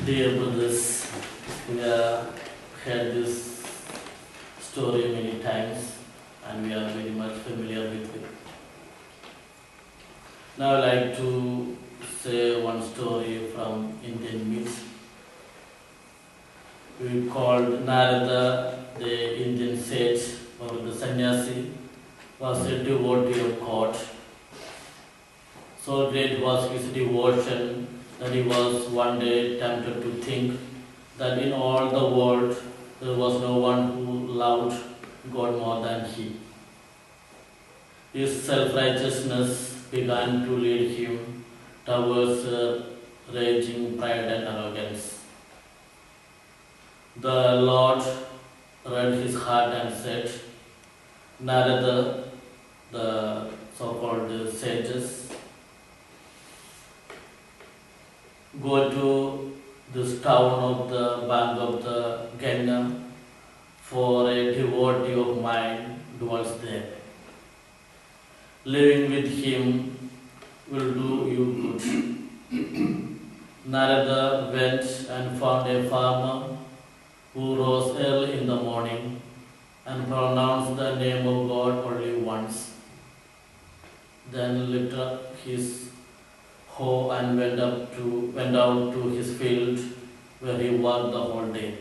Dear brothers, we have heard this story many times and we are very much familiar with it. Now I like to say one story from Indian myths. We called Narada, the Indian sage or the sannyasi, was a devotee of God. So great was his devotion that he was one day tempted to think that in all the world there was no one who loved God more than he. His self-righteousness began to lead him towards raging pride and arrogance. The Lord read his heart and said, Narada, the so-called sages, go to this town of the bank of the Ganga, for a devotee of mine dwells there. Living with him will do you good. Narada went and found a farmer who rose early in the morning and pronounced the name of God only once. Then lifted up his hoe and went out to his field where he worked the whole day.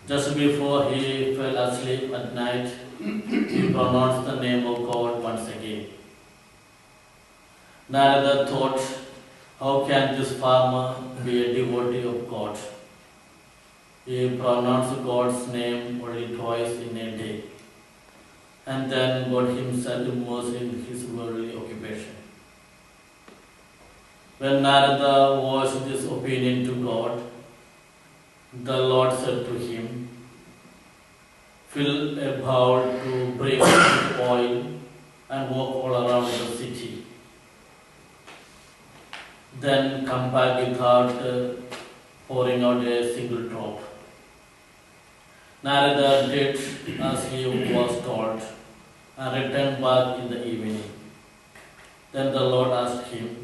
Just before he fell asleep at night, he pronounced the name of God once again. Narada thought, how can this farmer be a devotee of God? He pronounced God's name only twice in a day, and then got himself immersed in his worldly occupation. When Narada voiced this opinion to God, the Lord said to him, fill a bowl to brim with oil and walk all around the city. Then come back without pouring out a single drop. Narada did as he was told and returned back in the evening. Then the Lord asked him,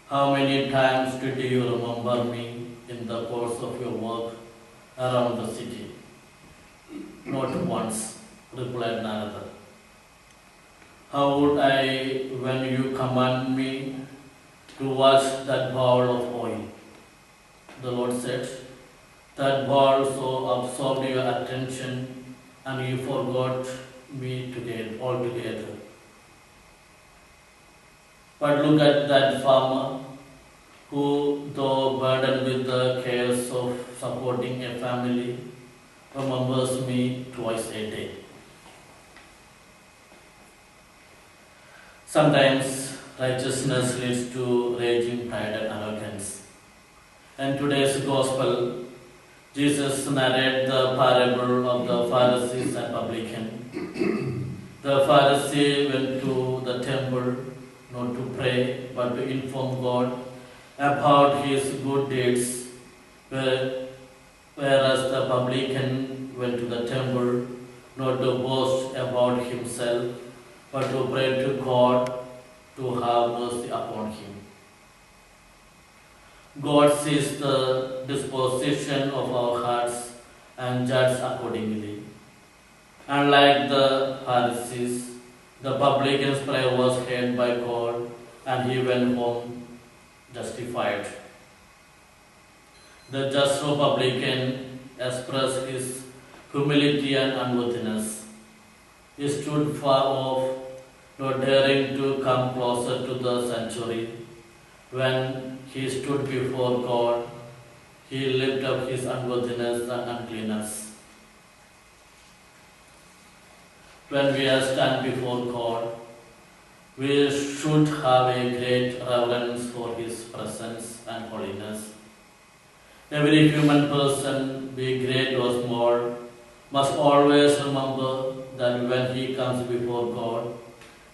how many times did you remember me in the course of your work around the city? Not once, replied Narada. How would I when you command me to wash that bowl of oil? The Lord said, that bowl so absorbed your attention and you forgot me altogether. But look at that farmer who, though burdened with the cares of supporting a family, remembers me twice a day. Sometimes righteousness leads to raging pride and arrogance. In today's Gospel, Jesus narrated the parable of the Pharisees and publican. The Pharisee went to the temple not to pray but to inform God about his good deeds, whereas the publican went to the temple not to boast about himself but to pray to God to have mercy upon him. God sees the disposition of our hearts and judges accordingly. Unlike the Pharisees, the publican's prayer was heard by God and he went home justified. The just publican expressed his humility and unworthiness. He stood far off, not daring to come closer to the sanctuary. When he stood before God, he lifted up his unworthiness and uncleanness. When we are stand before God, we should have a great reverence for his presence and holiness. Every human person, be great or small, must always remember that when he comes before God,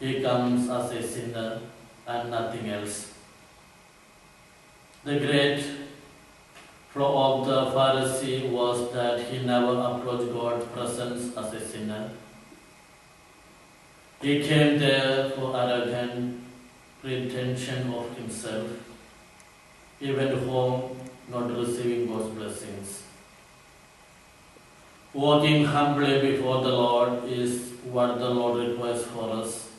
he comes as a sinner and nothing else. The great flaw of the Pharisee was that he never approached God's presence as a sinner. He came there for arrogant pretension of himself. He went home not receiving God's blessings. Walking humbly before the Lord is what the Lord requires for us.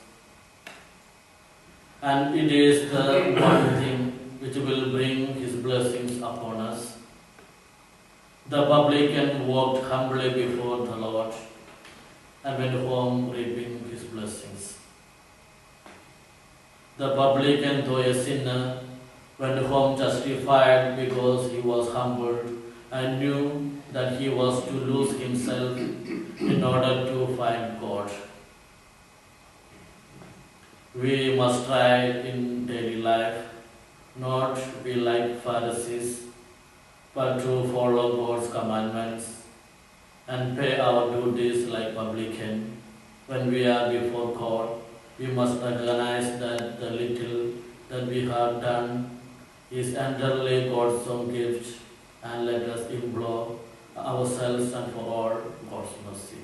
And it is the one thing which will bring His blessings upon us. The publican walked humbly before the Lord and went home reaping His blessings. The publican, though a sinner, went home justified because he was humbled and knew that he was to lose himself in order to find God. We must try in daily life not be like Pharisees, but to follow God's commandments and pay our duties like publican. When we are before God, we must recognize that the little that we have done is entirely God's own gift, and let us implore ourselves and for all God's mercy.